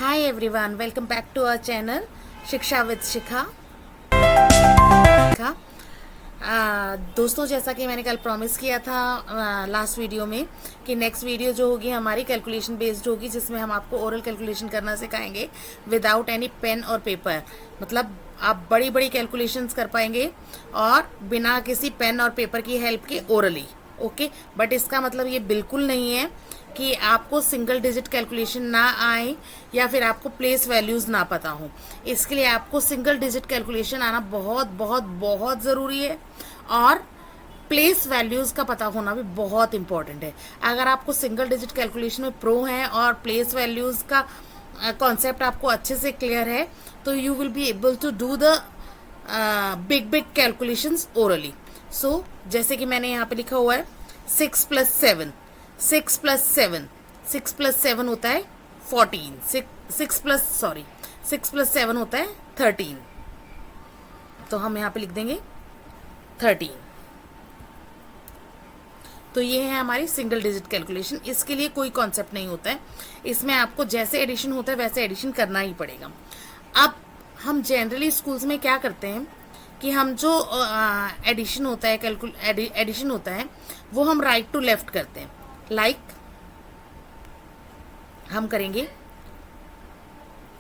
Hi everyone, welcome back to our channel Shiksha with Shikha. दोस्तों, जैसा कि मैंने कल प्रॉमिस किया था लास्ट वीडियो में कि नेक्स्ट वीडियो जो होगी हमारी कैलकुलेशन बेस्ड होगी, जिसमें हम आपको ओरल कैलकुलेशन करना सिखाएंगे विदाउट एनी पेन और पेपर। मतलब आप बड़ी बड़ी कैलकुलेशंस कर पाएंगे और बिना किसी पेन और पेपर की हेल्प के ओरली। ओके, बट इसका मतलब ये बिल्कुल नहीं है कि आपको सिंगल डिजिट कैलकुलेशन ना आए या फिर आपको प्लेस वैल्यूज़ ना पता हो। इसके लिए आपको सिंगल डिजिट कैलकुलेशन आना बहुत बहुत बहुत ज़रूरी है और प्लेस वैल्यूज़ का पता होना भी बहुत इंपॉर्टेंट है। अगर आपको सिंगल डिजिट कैलकुलेशन में प्रो हैं और प्लेस वैल्यूज़ का कॉन्सेप्ट आपको अच्छे से क्लियर है, तो you will be able to do the big big calculations orally. So जैसे कि मैंने यहाँ पे लिखा हुआ है 6 + 7, 6 + 7 होता है 14, 6 + 7 होता है 13। तो हम यहाँ पे लिख देंगे 13। तो ये है हमारी सिंगल डिजिट कैलकुलेशन। इसके लिए कोई कॉन्सेप्ट नहीं होता है, इसमें आपको जैसे एडिशन होता है वैसे एडिशन करना ही पड़ेगा। अब हम जनरली स्कूल्स में क्या करते हैं कि हम जो एडिशन होता है एडिशन होता है वो हम राइट टू लेफ्ट करते हैं। लाइक हम करेंगे,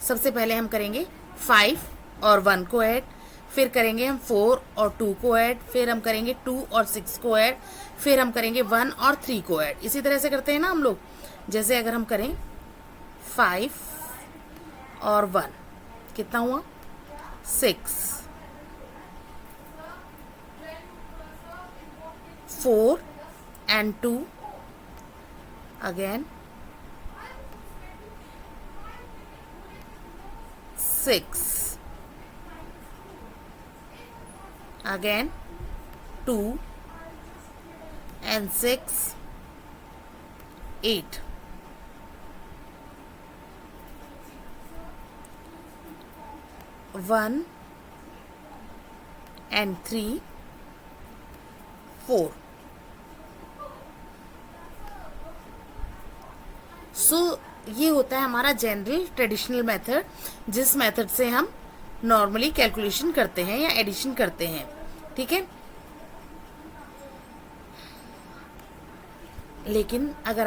सबसे पहले हम करेंगे 5 और 1 को ऐड, फिर करेंगे हम 4 और 2 को ऐड, फिर हम करेंगे 2 और 6 को ऐड, फिर हम करेंगे 1 और 3 को ऐड। इसी तरह से करते हैं ना हम लोग। जैसे अगर हम करें 5 और 1, कितना हुआ 6, 4 and 2 again 6, again 2 and 6, 8, 1 and 3, 4। सो ये होता है हमारा जनरल ट्रेडिशनल मेथड, जिस मेथड से हम नॉर्मली कैलकुलेशन करते हैं या एडिशन करते हैं। ठीक है, लेकिन अगर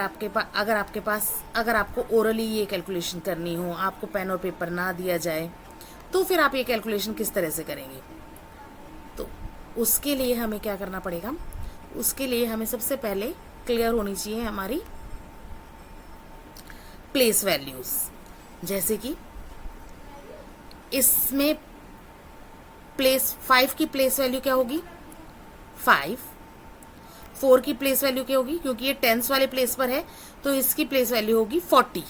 आपको ओरली ये कैलकुलेशन करनी हो, आपको पेन और पेपर ना दिया जाए, तो फिर आप ये कैलकुलेशन किस तरह से करेंगे? तो उसके लिए हमें क्या करना पड़ेगा? उसके लिए हमें सबसे पहले क्लियर होनी चाहिए हमारी प्लेस वैल्यूज। जैसे कि इसमें 5 की प्लेस वैल्यू क्या होगी? 5। 4 की प्लेस वैल्यू क्या होगी? क्योंकि ये टेंस वाले प्लेस पर है तो इसकी प्लेस वैल्यू होगी 40।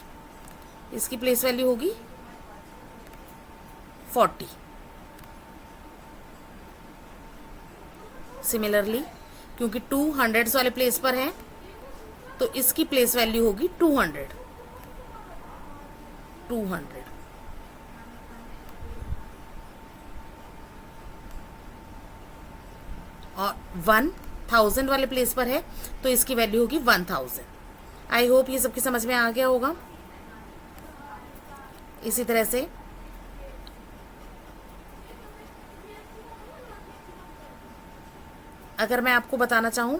इसकी प्लेस वैल्यू होगी 40। सिमिलरली क्योंकि 2 हंड्रेड्स वाले प्लेस पर है तो इसकी प्लेस वैल्यू होगी 200। और 1000 वाले प्लेस पर है तो इसकी वैल्यू होगी 1000। आई होप ये सबकी समझ में आ गया होगा। इसी तरह से अगर मैं आपको बताना चाहूं,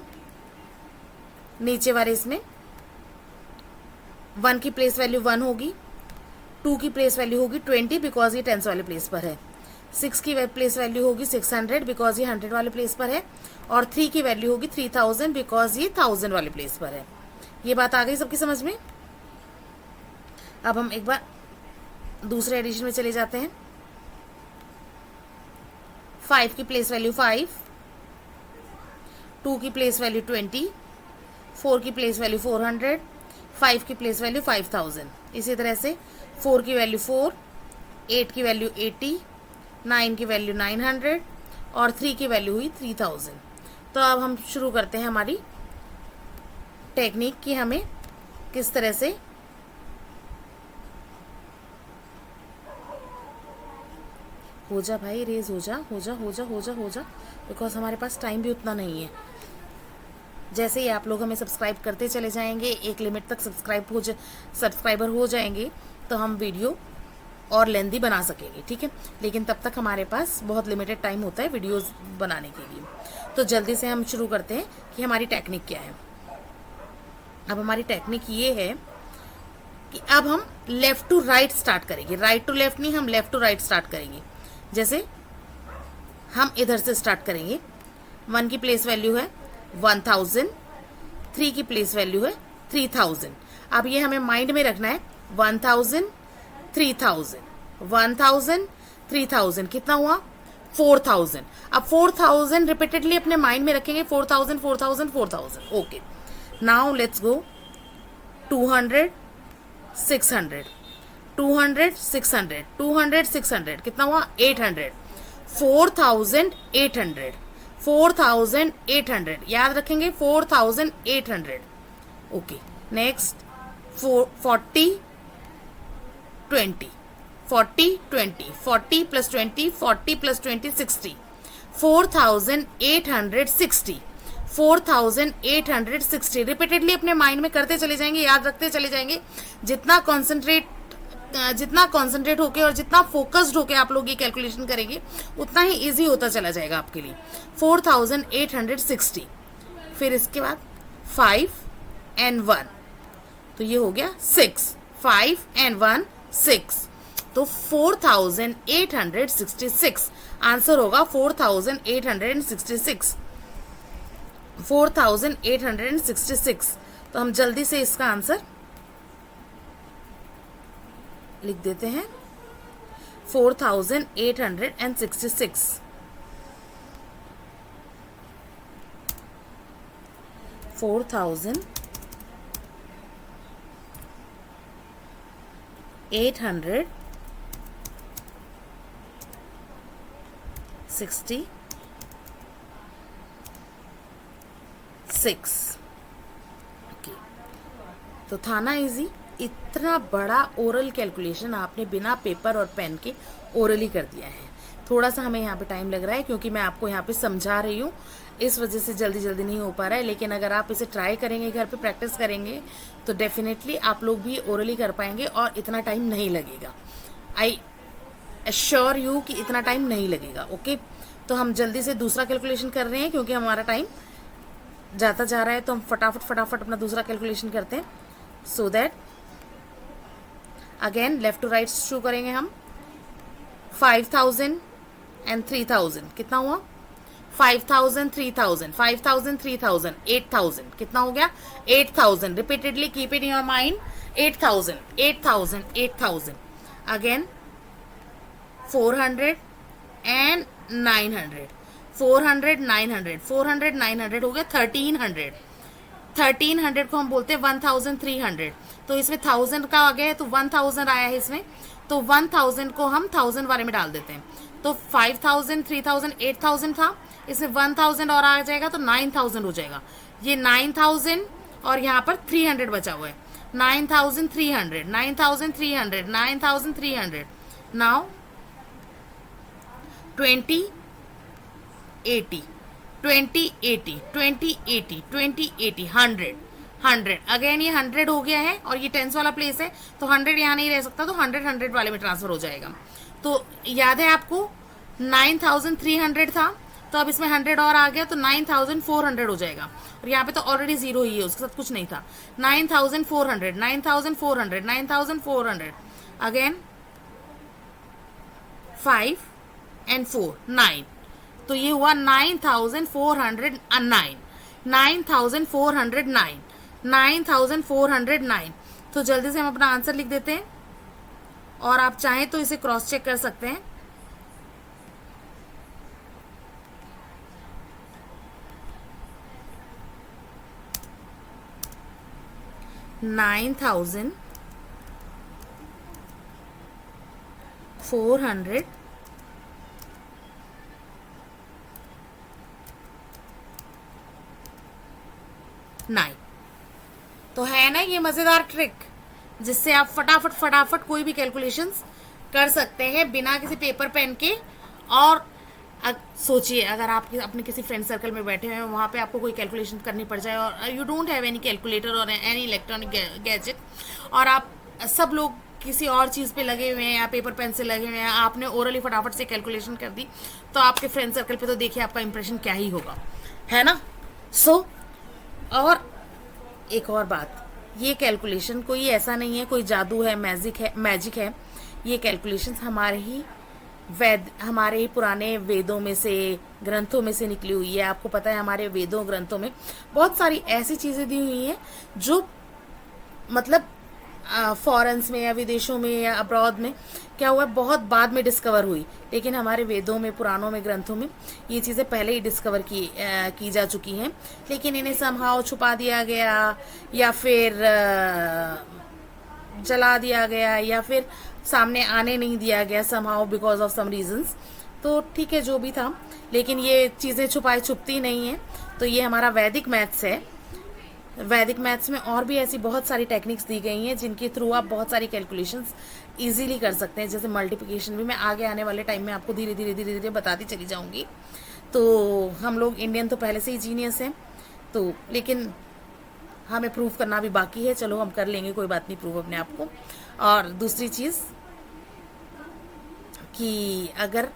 नीचे वाले इसमें 1 की प्लेस वैल्यू 1 होगी, 2 की प्लेस वैल्यू होगी 20 बिकॉज ये टेंस वाले प्लेस पर है, 6 की प्लेस वैल्यू होगी 600 बिकॉज ये 100 वाले प्लेस पर है, और 3 की वैल्यू होगी 3000 बिकॉज ये 1000 वाले प्लेस पर है। ये बात आ गई सबकी समझ में? अब हम एक बार दूसरे एडिशन में चले जाते हैं। 5 की प्लेस वैल्यू 5, 2 की प्लेस वैल्यू 20, 4 की प्लेस वैल्यू 400, 5 की प्लेस वैल्यू 5000। इसी तरह से 4 की वैल्यू 4, 8 की वैल्यू 80, 9 की वैल्यू 900 और 3 की वैल्यू हुई 3000। तो अब हम शुरू करते हैं हमारी टेक्निक कि हमें किस तरह से हो जा भाई, रेज हो जा बिकॉज हमारे पास टाइम भी उतना नहीं है। जैसे ही आप लोग हमें सब्सक्राइब करते चले जाएंगे, एक लिमिट तक सब्सक्राइबर हो जाएंगे, तो हम वीडियो और लेंदी बना सकेंगे, ठीक है। लेकिन तब तक हमारे पास बहुत लिमिटेड टाइम होता है वीडियोस बनाने के लिए। तो जल्दी से हम शुरू करते हैं कि हमारी टेक्निक क्या है। अब हमारी टेक्निक ये है कि अब हम लेफ्ट टू राइट स्टार्ट करेंगे, राइट टू लेफ्ट नहीं, हम लेफ्ट टू राइट स्टार्ट करेंगे। जैसे हम इधर से स्टार्ट करेंगे। 1 की प्लेस वैल्यू है 1000, 3 की प्लेस वैल्यू है 3000। अब ये हमें माइंड में रखना है 1000, 3000, 1000, 3000 कितना हुआ 4000। अब 4000 रिपीटेडली अपने माइंड में रखेंगे, 4000, 4000, 4000। ओके, नाउ लेट्स गो 200, 600, 200, 600, 200, 600 कितना हुआ 800, 4800, 4800 याद रखेंगे 4800। Okay, next 40, 20, 40, 20, 40 plus 20, 40 plus 20, 60, 4860, 4860 repeatedly अपने माइंड में करते चले जाएंगे, याद रखते चले जाएंगे। जितना कॉन्सेंट्रेट होके और जितना फोकस्ड होके आप लोग ये कैलकुलेशन करेंगे उतना ही इजी होता चला जाएगा आपके लिए। 4860, फिर इसके बाद 5 and 1, तो ये हो गया 6, 5 and 1 6, तो 4866 आंसर होगा 4866, 4866। तो हम जल्दी से इसका आंसर लिख देते हैं 4866, 866। ओके, तो था ना इजी। इतना बड़ा ओरल कैलकुलेशन आपने बिना पेपर और पेन के ओरली कर दिया है। थोड़ा सा हमें यहाँ पे टाइम लग रहा है क्योंकि मैं आपको यहाँ पे समझा रही हूँ, इस वजह से जल्दी जल्दी नहीं हो पा रहा है। लेकिन अगर आप इसे ट्राई करेंगे, घर पे प्रैक्टिस करेंगे, तो डेफिनेटली आप लोग भी ओरली कर पाएंगे और इतना टाइम नहीं लगेगा। आई एश्योर यू कि इतना टाइम नहीं लगेगा। ओके, तो हम जल्दी से दूसरा कैलकुलेशन कर रहे हैं क्योंकि हमारा टाइम जाता जा रहा है। तो हम फटाफट अपना दूसरा कैलकुलेशन करते हैं, so that again left to right शुरू करेंगे हम। 5000 and 3000 कितना हुआ 5000, 3000, 5000, 3000, 8000 कितना हो गया 8000। Repeatedly keep it in your mind 8000, 8000, 8000। Again 400 and 900, 400, 900, 400, 900 हो गया 1300। 1300 को हम बोलते हैं 1300। तो इसमें 1000 का आ गया है तो 1000 आया है इसमें, तो 1000 को हम 1000 वाले में डाल देते हैं। तो 5000, 3000, 8000 था, इसमें 1000 और आ जाएगा तो 9000 हो जाएगा। ये 9000 और यहाँ पर 300 बचा हुआ है, 9300, 9300, 9300। नाउ 2080, 2080, 2080, 2080, 100, 100। अगेन ये 100 हो गया है और ये टेंस वाला प्लेस है तो 100 यहाँ नहीं रह सकता, तो 100 वाले में ट्रांसफर हो जाएगा। तो याद है आपको 9300 था, तो अब इसमें 100 और आ गया तो 9400 हो जाएगा। और यहाँ पे तो ऑलरेडी जीरो ही है, उसके साथ कुछ नहीं था। 9400, 9400, 9400। अगेन 5 and 4, 9, तो ये हुआ 9409, 9409, 9409। तो जल्दी से हम अपना आंसर लिख देते हैं और आप चाहें तो इसे क्रॉस चेक कर सकते हैं। $9,409। तो है ना ये मजेदार ट्रिक, जिससे आप फटाफट कोई भी कैलकुलेशंस कर सकते हैं बिना किसी पेपर पेन के। और सोचिए अगर आप अपने किसी फ्रेंड सर्कल में बैठे हैं, वहाँ पे आपको कोई कैलकुलेशन करनी पड़ जाए और you don't have any calculator और एनी इलेक्ट्रॉनिक गैजेट, और आप सब लोग किसी और चीज़ पे लगे हुए हैं या पेपर पेन से लगे हुए हैं, आपने ओरली फटाफट से कैलकुलेशन कर दी, तो आपके फ्रेंड सर्कल पे तो देखिए आपका इंप्रेशन क्या ही होगा, है ना। सो और एक और बात, ये कैलकुलेशन कोई ऐसा नहीं है कोई जादू है, मैजिक है। ये कैलकुलेशंस हमारे ही पुराने वेदों में से, ग्रंथों में से निकली हुई है। आपको पता है हमारे वेदों ग्रंथों में बहुत सारी ऐसी चीज़ें दी हुई हैं जो मतलब फॉरेन्स में या विदेशों में या अब्रॉड में क्या हुआ बहुत बाद में डिस्कवर हुई, लेकिन हमारे वेदों में, पुराणों में, ग्रंथों में ये चीज़ें पहले ही डिस्कवर की जा चुकी हैं, लेकिन इन्हें समहाउ छुपा दिया गया या फिर जला दिया गया या फिर सामने आने नहीं दिया गया somehow because of some reasons. तो ठीक है, जो भी था, लेकिन ये चीज़ें छुपती नहीं हैं। तो ये हमारा वैदिक मैथ्स है। वैदिक मैथ्स में और भी ऐसी बहुत सारी टेक्निक्स दी गई हैं जिनके थ्रू आप बहुत सारी कैलकुलेशंस इजीली कर सकते हैं, जैसे मल्टीप्लिकेशन भी मैं आगे आने वाले टाइम में आपको धीरे धीरे बताती चली जाऊंगी। तो हम लोग इंडियन तो पहले से ही जीनियस हैं, तो लेकिन हमें प्रूव करना भी बाकी है। चलो हम कर लेंगे, कोई बात नहीं, प्रूव अपने आप को। और दूसरी चीज़ कि अगर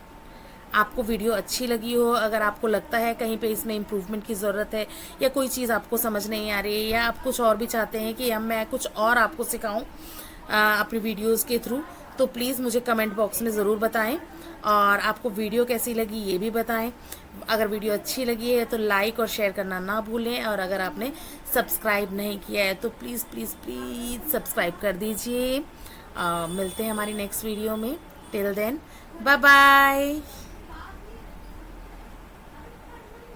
आपको वीडियो अच्छी लगी हो, अगर आपको लगता है कहीं पे इसमें इम्प्रूवमेंट की ज़रूरत है या कोई चीज़ आपको समझ नहीं आ रही है या आप कुछ और भी चाहते हैं कि मैं कुछ और आपको सिखाऊं अपनी वीडियोस के थ्रू, तो प्लीज़ मुझे कमेंट बॉक्स में ज़रूर बताएं। और आपको वीडियो कैसी लगी ये भी बताएं। अगर वीडियो अच्छी लगी है तो लाइक और शेयर करना ना भूलें, और अगर आपने सब्सक्राइब नहीं किया है तो प्लीज़ प्लीज़ प्लीज़ सब्सक्राइब कर दीजिए। मिलते हैं हमारी नेक्स्ट वीडियो में। Till then, bye bye.